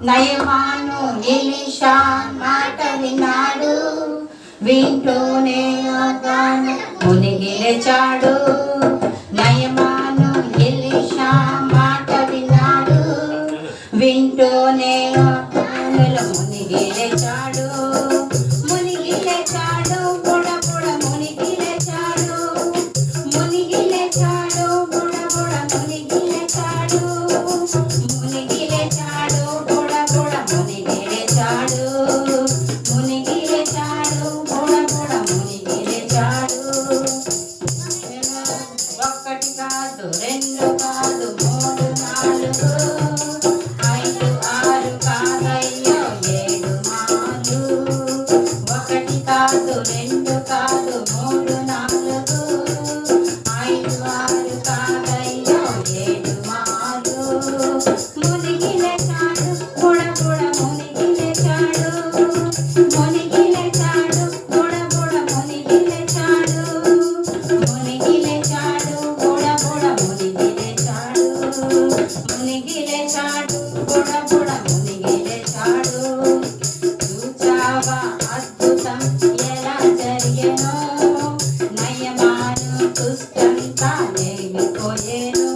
నయమాను Elisha మాట విన్నాడు, వింటూనే మునిగి లేచాడు. నయమాను ఎలీషా మాట విన్నాడు, వింటూనే మునిగి లేచాడు. మునిగి లేచాడు, బుడ బుడ మునిగి లేచాడు. మునిగి లేచాడు, బుడ బుడ మునిగి లేచాడు. మునిగి లేచాడు, బుడ బుడ మునిగి లేచాడు. మునిగి లేచాడు, బుడ బుడ మునిగి లేచాడు. ఒక్కటి కాదు, రెండు కాదు, మూడు, నాలుగు, ఐదు, ఆరు కాదయ్యో, ఏడు మాలు. ఒకటి కాదు, రెండు కాదు, మూడు, నాలుగు, ఐదు, ఆరు కాదయ్యో, ఏడు మాలు. మునిగి లేచాడు, బుడ బుడ మునిగి లేచాడు. మునిగి లేచాడు, బుడ బుడ మునిగి లేచాడు. మునిగి లేచాడు, బుడ బుడ మునిగి లేచాడు. మునిగి లేచాడు, బుడ బుడ మునిగి లేచాడు. చూచావా అద్భుతం ఎలా జరిగెనో, నయమాను దుష్టంతా లేగిపోయెను.